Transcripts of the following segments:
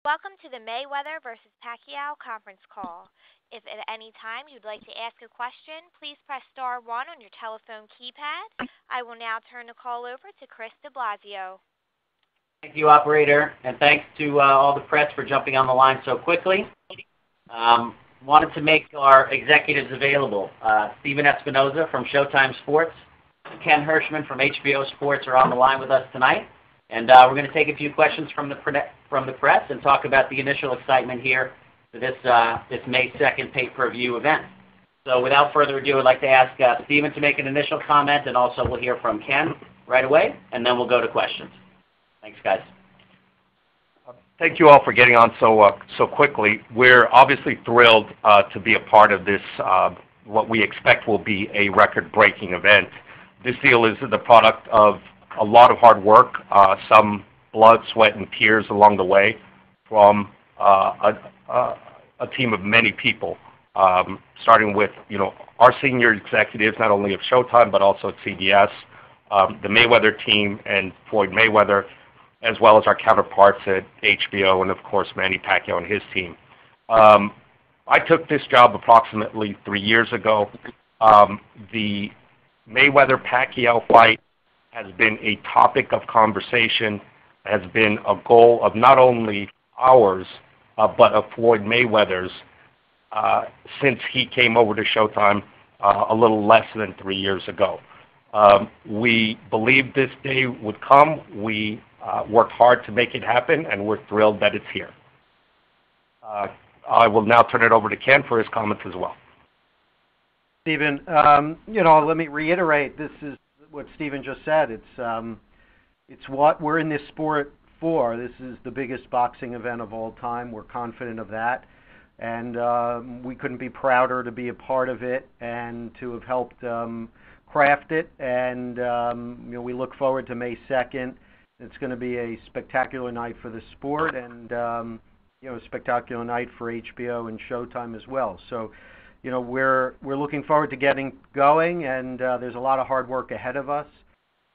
Welcome to the Mayweather versus Pacquiao conference call. If at any time you'd like to ask a question, please press star 1 on your telephone keypad. I will now turn the call over to Chris de Blasio. Thank you, operator, and thanks to all the press for jumping on the line so quickly. Wanted to make our executives available. Stephan Espinoza from Showtime Sports, Ken Hershman from HBO Sports are on the line with us tonight. And we're going to take a few questions from the press and talk about the initial excitement here for this May 2nd pay-per-view event. So without further ado, I'd like to ask Stephan to make an initial comment, and also we'll hear from Ken right away, and then we'll go to questions. Thanks, guys. Thank you all for getting on so quickly. We're obviously thrilled to be a part of this, what we expect will be a record-breaking event. This deal is the product of a lot of hard work, some blood, sweat, and tears along the way from a team of many people, starting with our senior executives, not only of Showtime but also at CBS, the Mayweather team and Floyd Mayweather, as well as our counterparts at HBO and, of course, Manny Pacquiao and his team. I took this job approximately 3 years ago. The Mayweather-Pacquiao fight has been a topic of conversation, has been a goal of not only ours, but of Floyd Mayweather's since he came over to Showtime a little less than 3 years ago. We believed this day would come. We worked hard to make it happen, and we're thrilled that it's here. I will now turn it over to Ken for his comments as well. Stephen, let me reiterate, this is what Stephen just said. It's what we're in this sport for. This is the biggest boxing event of all time. We're confident of that, and we couldn't be prouder to be a part of it and to have helped craft it. And we look forward to May 2nd. It's going to be a spectacular night for the sport, and a spectacular night for HBO and Showtime as well. So, we're looking forward to getting going, and there's a lot of hard work ahead of us.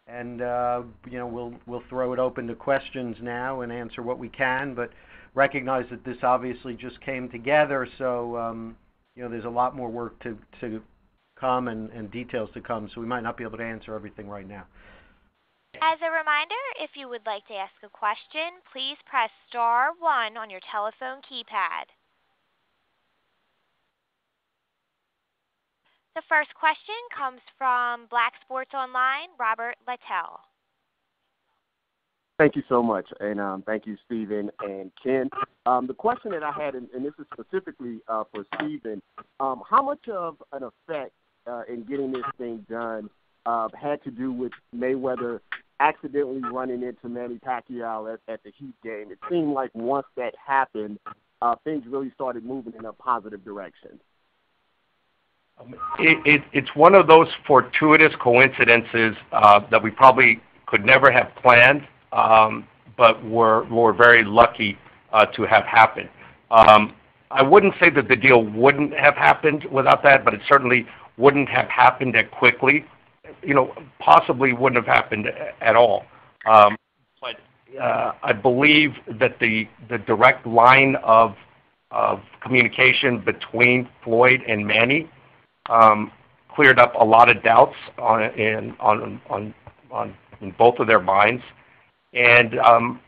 And we'll throw it open to questions now and answer what we can, but recognize that this obviously just came together. So there's a lot more work to come and details to come. So we might not be able to answer everything right now. As a reminder, if you would like to ask a question, please press star 1 on your telephone keypad. The first question comes from Black Sports Online, Robert Littell. Thank you so much, and thank you, Stephen and Ken. The question that I had, and this is specifically for Stephen, how much of an effect in getting this thing done had to do with Mayweather accidentally running into Manny Pacquiao at the Heat game? It seemed like once that happened, things really started moving in a positive direction. It's one of those fortuitous coincidences that we probably could never have planned, but we're very lucky to have happened. I wouldn't say that the deal wouldn't have happened without that, but it certainly wouldn't have happened that quickly. Possibly wouldn't have happened at all. But I believe that the direct line of communication between Floyd and Manny cleared up a lot of doubts in both of their minds, and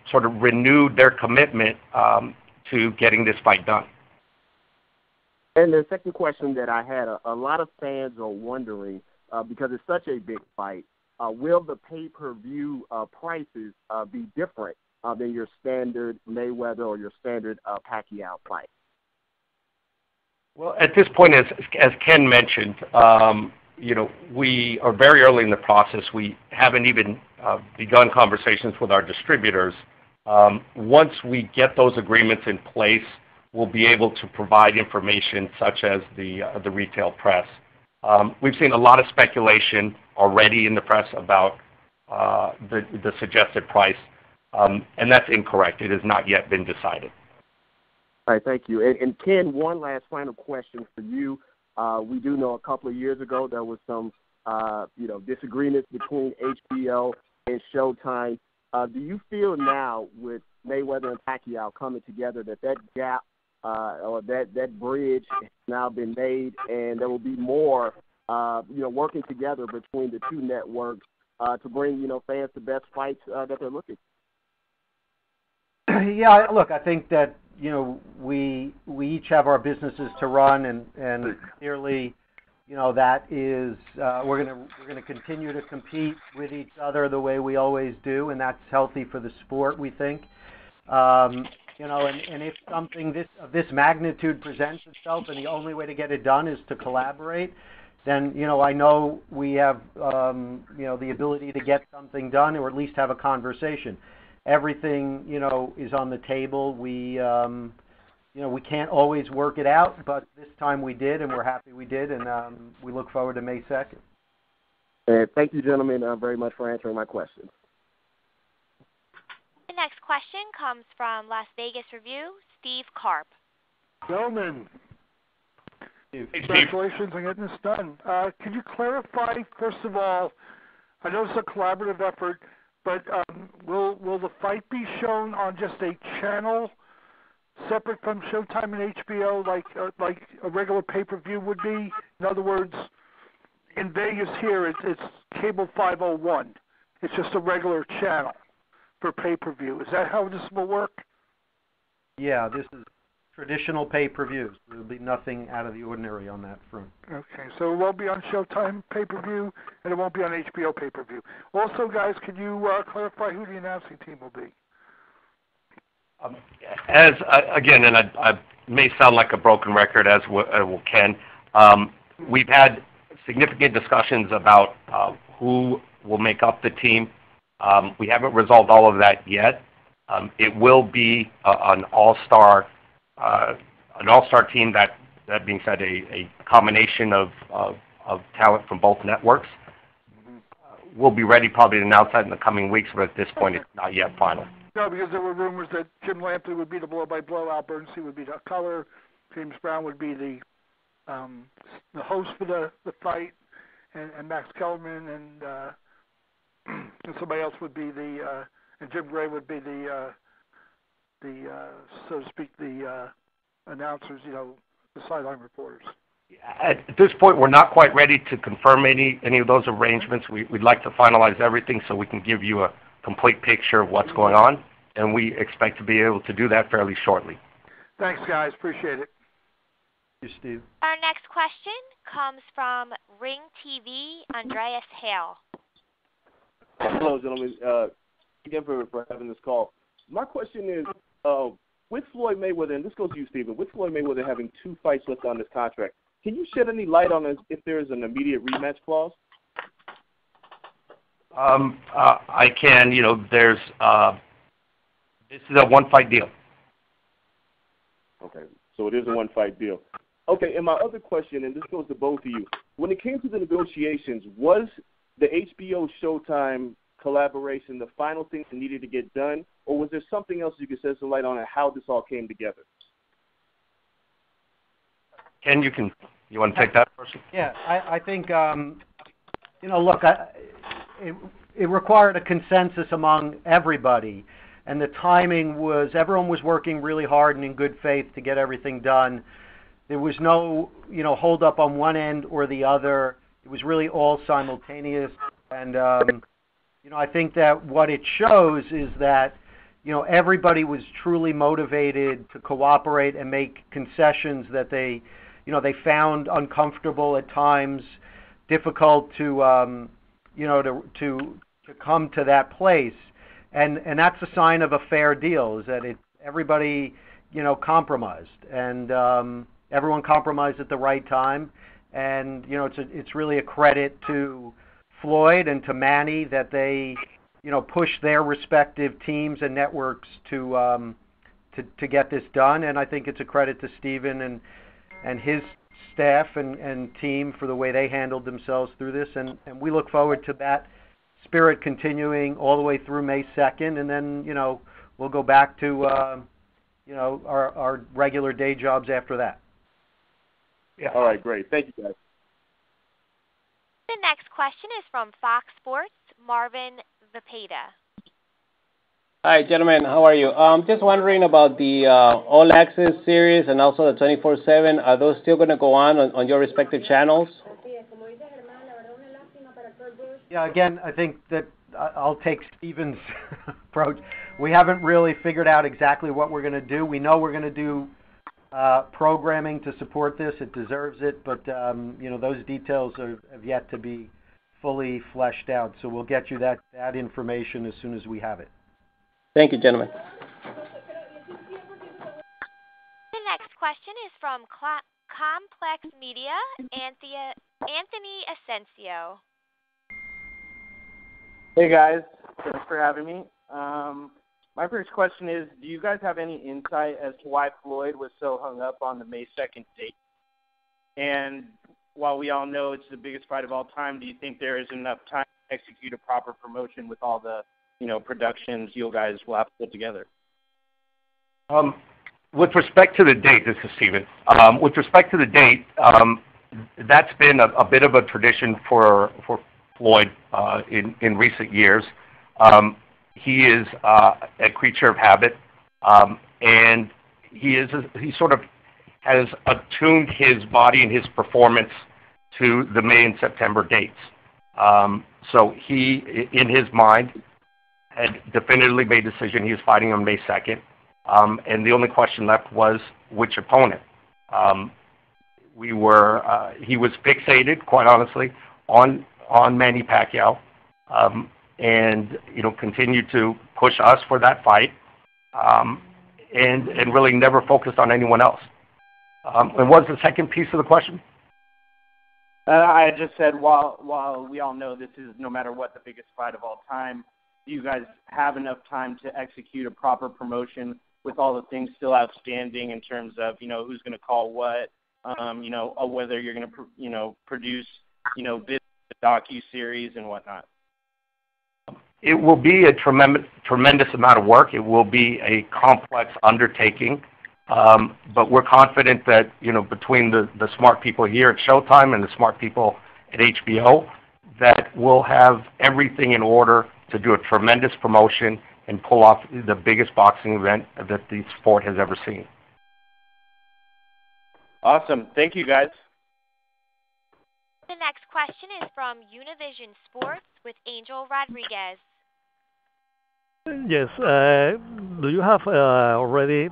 sort of renewed their commitment to getting this fight done. And the second question that I had, a lot of fans are wondering, because it's such a big fight, will the pay-per-view prices be different than your standard Mayweather or your standard Pacquiao fight? Well, at this point, as Ken mentioned, we are very early in the process. We haven't even begun conversations with our distributors. Once we get those agreements in place, we'll be able to provide information such as the retail press. We've seen a lot of speculation already in the press about the suggested price, and that's incorrect. It has not yet been decided. All right, thank you. And Ken, one last final question for you. We do know a couple of years ago there was some, disagreements between HBO and Showtime. Do you feel now with, Mayweather and Pacquiao coming together, that gap or that bridge has now been made, and there will be more, working together between the two networks to bring, fans the best fights that they're looking for. Yeah, look, I think that, we each have our businesses to run, and clearly, that is, we're gonna continue to compete with each other the way we always do, and that's healthy for the sport, we think. And if something of this magnitude presents itself, and the only way to get it done is to collaborate, then I know we have the ability to get something done, or at least have a conversation. Everything is on the table. We we can't always work it out, but this time we did, and we're happy we did, and we look forward to May 2nd. And thank you, gentlemen, very much for answering my questions. The next question comes from Las Vegas Review, Steve Karp. Gentlemen, Hey, congratulations on getting this done. Can you clarify, first of all, I know it's a collaborative effort, but will the fight be shown on just a channel separate from Showtime and HBO, like a regular pay-per-view would be? In other words, in Vegas here, it's cable 501. It's just a regular channel for pay-per-view. Is that how this will work? Yeah, this is traditional pay-per-views. There will be nothing out of the ordinary on that front. Okay, so it won't be on Showtime pay-per-view, and it won't be on HBO pay-per-view. Also, guys, can you clarify who the announcing team will be? Again, and I may sound like a broken record, as will Ken, we've had significant discussions about who will make up the team. We haven't resolved all of that yet. It will be an all-star team. That being said, a combination of talent from both networks. We'll be ready probably to announce that in the coming weeks, but at this point, it's not yet final. No, because there were rumors that Jim Lampley would be the blow-by-blow, Al Bernstein would be the color, James Brown would be the host for the fight, and Max Kellerman and somebody else would be and Jim Gray would be the so to speak, the announcers, the sideline reporters. At this point, we're not quite ready to confirm any of those arrangements. We'd like to finalize everything so we can give you a complete picture of what's going on, and we expect to be able to do that fairly shortly. Thanks, guys. Appreciate it. Thank you, Steve. Our next question comes from Ring TV, Andreas Hale. Hello, gentlemen. Again for having this call. My question is, with Floyd Mayweather, and this goes to you, Stephen, with Floyd Mayweather having 2 fights left on this contract, can you shed any light on if there is an immediate rematch clause? I can. There's this is a one-fight deal. Okay, so it is a one-fight deal. Okay, and my other question, and this goes to both of you, when it came to the negotiations, was the HBO Showtime collaboration the final thing that needed to get done, or was there something else you could shed some light on how this all came together? Ken, you want to take that first? Yeah, I think, look, it required a consensus among everybody, and the timing was, everyone was working really hard and in good faith to get everything done. There was no, hold up on one end or the other. It was really all simultaneous, and, I think that what it shows is that, everybody was truly motivated to cooperate and make concessions that they found uncomfortable at times, difficult to come to that place, and that's a sign of a fair deal. Is that everybody compromised, and everyone compromised at the right time, and it's really a credit to Floyd and to Manny that they pushed their respective teams and networks to get this done, and I think it's a credit to Stephen and his staff and team for the way they handled themselves through this, and we look forward to that spirit continuing all the way through May 2nd, and then we'll go back to our regular day jobs after that. Yeah. All right, great. Thank you, guys. The next question is from Fox Sports, Marvin Vipeda. Hi, gentlemen. How are you? Just wondering about the All Access series and also the 24/7. Are those still going to go on your respective channels? Yeah, again, I think that I'll take Stephen's approach. We haven't really figured out exactly what we're going to do. We know we're going to do programming to support this. It deserves it, but those details have yet to be fully fleshed out. So we'll get you that information as soon as we have it. Thank you, gentlemen. The next question is from Complex Media, Anthony Asensio. Hey guys, thanks for having me. My first question is, do you guys have any insight as to why Floyd was so hung up on the May 2nd date? And while we all know it's the biggest fight of all time, do you think there is enough time to execute a proper promotion with all the productions you guys will have to put together? With respect to the date, this is Stephen. With respect to the date, that's been a bit of a tradition for Floyd in recent years. He is a creature of habit, and he sort of has attuned his body and his performance to the May and September dates. So he, in his mind, had definitively made a decision he was fighting on May 2nd, and the only question left was which opponent. He was fixated, quite honestly, on Manny Pacquiao, and continued to push us for that fight, and really never focused on anyone else. And what was the second piece of the question? I just said, while we all know this is, no matter what, the biggest fight of all time, do you guys have enough time to execute a proper promotion with all the things still outstanding in terms of, who's going to call what, whether you're going to, produce, this docu-series and whatnot? It will be a tremendous amount of work. It will be a complex undertaking, but we're confident that, between the smart people here at Showtime and the smart people at HBO, that we'll have everything in order to do a tremendous promotion and pull off the biggest boxing event that the sport has ever seen. Awesome. Thank you, guys. The next question is from Univision Sports with Angel Rodriguez. Yes. Do you have already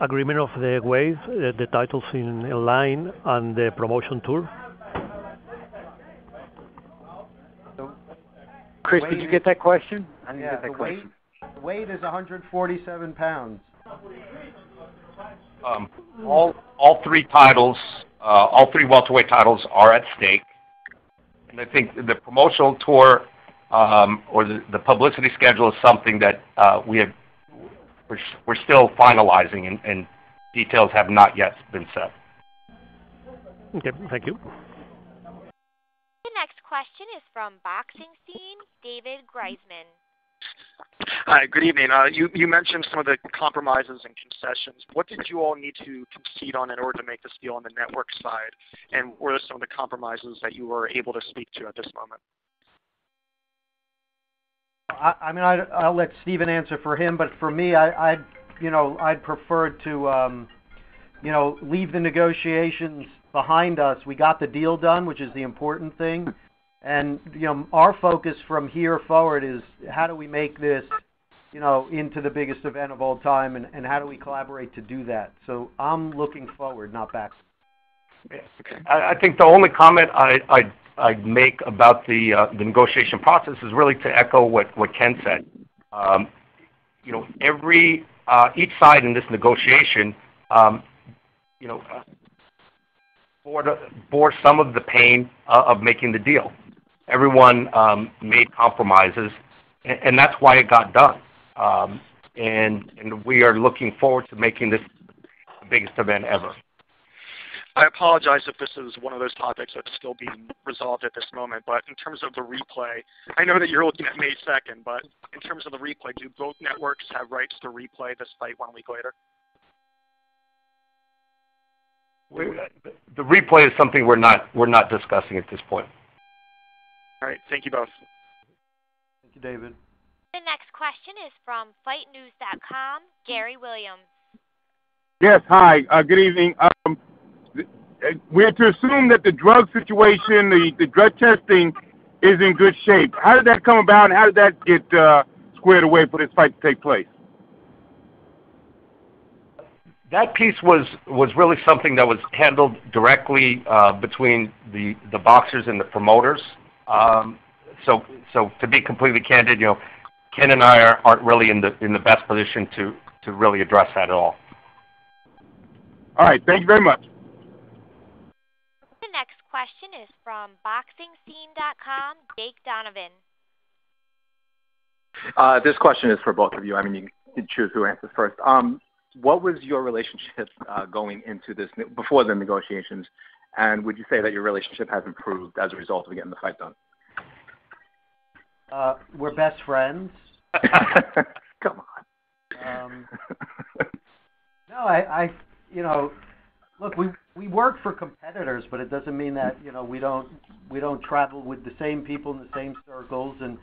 agreement of the ways, the titles in line and the promotion tour? Chris, did you get that question? I didn't Yeah, get that question. The weight is 147 pounds. All three titles, all three welterweight titles are at stake, and I think the promotional tour or the publicity schedule is something that we're still finalizing, and details have not yet been set. Okay, thank you. The next question is from Boxing Scene, David Greisman. Hi, good evening. You mentioned some of the compromises and concessions. What did you all need to concede on in order to make this deal on the network side? And what are some of the compromises that you were able to speak to at this moment? I'll let Stephen answer for him, but for me, I'd prefer to, leave the negotiations behind us. We got the deal done, which is the important thing. And, our focus from here forward is how do we make this, into the biggest event of all time, and how do we collaborate to do that? So I'm looking forward, not back. I think the only comment I'd make about the negotiation process is really to echo what Ken said. Each side in this negotiation, bore some of the pain of making the deal. Everyone made compromises, and that's why it got done. And we are looking forward to making this the biggest event ever. I apologize if this is one of those topics that's still being resolved at this moment, but in terms of the replay, I know that you're looking at May 2nd, but in terms of the replay, do both networks have rights to replay this fight 1 week later? The replay is something we're not discussing at this point. All right. Thank you both. Thank you, David. The next question is from FightNews.com, Gary Williams. Yes, hi. Good evening. We're to assume that the drug situation, the drug testing, is in good shape. How did that come about, and how did that get squared away for this fight to take place? That piece was really something that was handled directly between the boxers and the promoters. So to be completely candid, Ken and I aren't really in the best position to really address that at all. All right, thank you very much. The next question is from BoxingScene.com, Jake Donovan. This question is for both of you. I mean, you can choose who answers first. What was your relationship going into this before the negotiations, and would you say that your relationship has improved as a result of getting the fight done? We're best friends. Come on. No, look, we work for competitors, but it doesn't mean that we don't travel with the same people in the same circles, and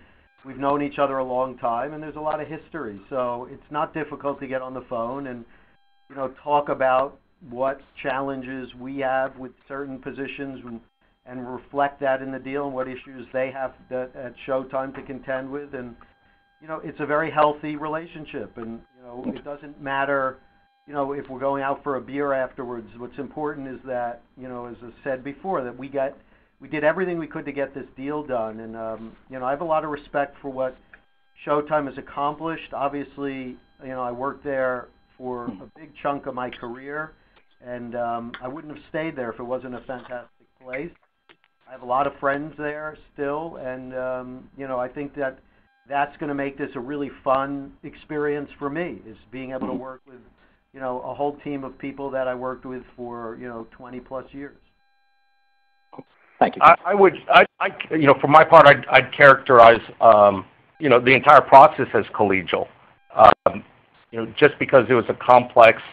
we've known each other a long time, and there's a lot of history. So it's not difficult to get on the phone and talk about what challenges we have with certain positions and reflect that in the deal and what issues they have at Showtime to contend with. And it's a very healthy relationship, and it doesn't matter if we're going out for a beer afterwards. What's important is that as I said before, that we did everything we could to get this deal done. And I have a lot of respect for what Showtime has accomplished. Obviously, I worked there for a big chunk of my career, and I wouldn't have stayed there if it wasn't a fantastic place. I have a lot of friends there still, and I think that's going to make this a really fun experience for me, is being able to work with a whole team of people that I worked with for 20 plus years. Thank you. For my part, I'd characterize the entire process as collegial. Just because it was a complex,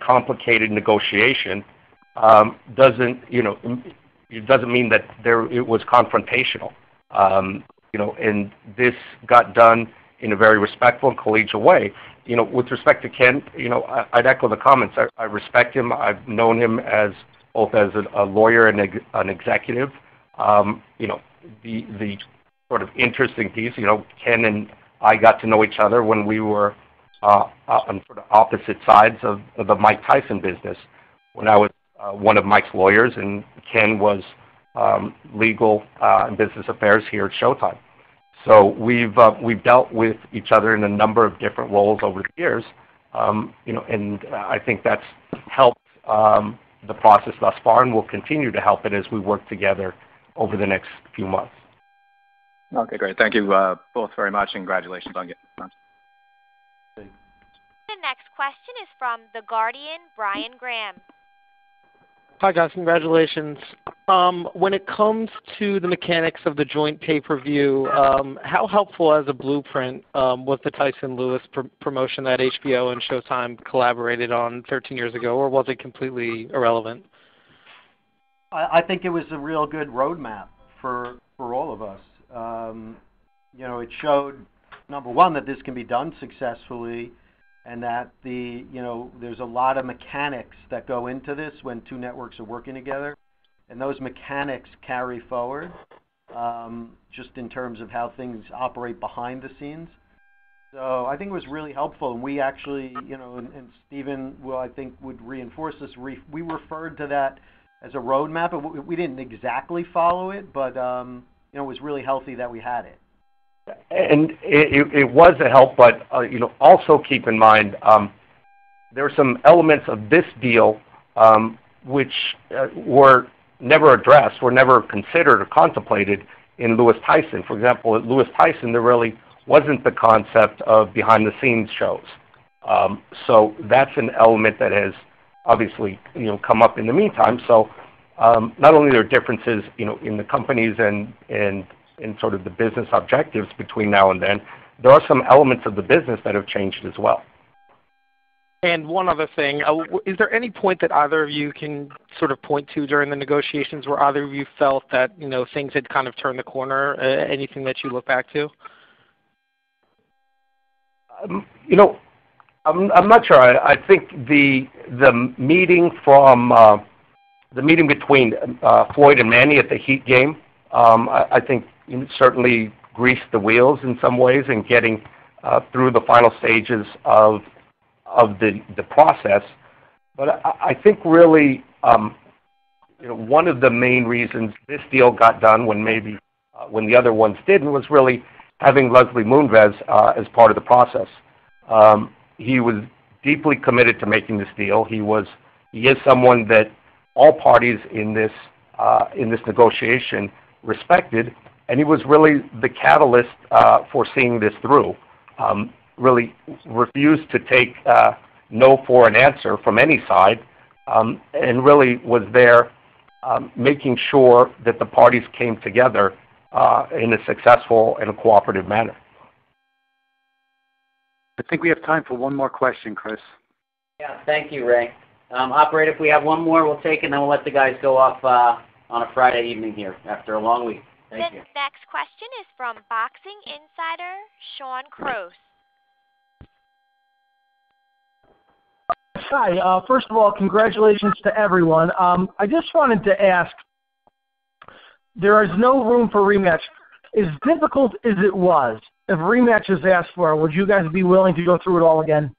complicated negotiation, doesn't mean that it was confrontational. And this got done in a very respectful and collegial way. With respect to Ken, I'd echo the comments. I respect him. I've known him both as a lawyer and an executive. The sort of interesting piece, Ken and I got to know each other when we were on sort of opposite sides of the Mike Tyson business. When I was one of Mike's lawyers, and Ken was legal and business affairs here at Showtime. So we've dealt with each other in a number of different roles over the years, and I think that's helped the process thus far, and will continue to help it as we work together over the next few months. Okay, great. Thank you both very much, and congratulations on getting it done. The next question is from The Guardian, Brian Graham. Hi, guys. Congratulations. When it comes to the mechanics of the joint pay-per-view, how helpful as a blueprint was the Tyson-Lewis promotion that HBO and Showtime collaborated on 13 years ago, or was it completely irrelevant? I think it was a real good roadmap for all of us. It showed, number one, that this can be done successfully, and that there's a lot of mechanics that go into this when two networks are working together, and those mechanics carry forward just in terms of how things operate behind the scenes. So I think it was really helpful, and we actually, and Stephen I think would reinforce this, we referred to that as a roadmap. We didn't exactly follow it, but it was really healthy that we had it. And it was a help, but also keep in mind there are some elements of this deal which were never addressed, were never considered or contemplated in Lewis Tyson. For example, at Lewis Tyson, there really wasn't the concept of behind-the-scenes shows. So that's an element that has obviously come up in the meantime. So not only are there differences in the companies and sort of the business objectives between now and then, there are some elements of the business that have changed as well. And one other thing, is there any point that either of you can sort of point to during the negotiations where either of you felt that things had kind of turned the corner? Anything that you look back to? You know, I'm not sure. I think the meeting the meeting between Floyd and Manny at the Heat game, I think certainly greased the wheels in some ways in getting through the final stages of the process. But I think really, one of the main reasons this deal got done when the other ones didn't was really having Leslie Moonves as part of the process. He was deeply committed to making this deal. He is someone that all parties in this negotiation respected, and he was really the catalyst for seeing this through. Really refused to take no for an answer from any side, and really was there making sure that the parties came together in a successful and a cooperative manner. I think we have time for one more question, Chris. Yeah, thank you, Ray. Operator, if we have one more, we'll take it, and then we'll let the guys go off on a Friday evening here after a long week. Thank you. The next question is from Boxing Insider, Sean Cross. Hi. First of all, congratulations to everyone. I just wanted to ask, there is no room for rematch. As difficult as it was, if rematch is asked for, would you guys be willing to go through it all again?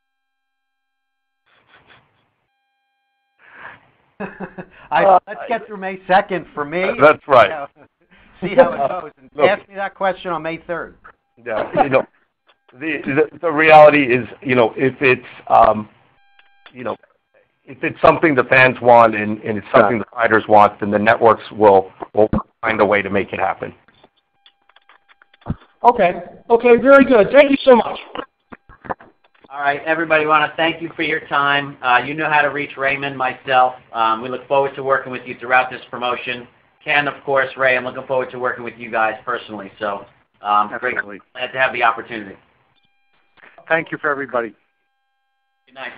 Let's get through May 2nd for me. That's right. See how it goes. And ask me that question on May 3rd. Yeah, the reality is, if it's if it's something the fans want and it's something the fighters want, then the networks will find a way to make it happen. Okay, very good. Thank you so much. All right, everybody, want to thank you for your time. You know how to reach Raymond, myself. We look forward to working with you throughout this promotion. Ken, of course, Ray, I'm looking forward to working with you guys personally. So, great. Glad to have the opportunity. Thank you for everybody. Good night.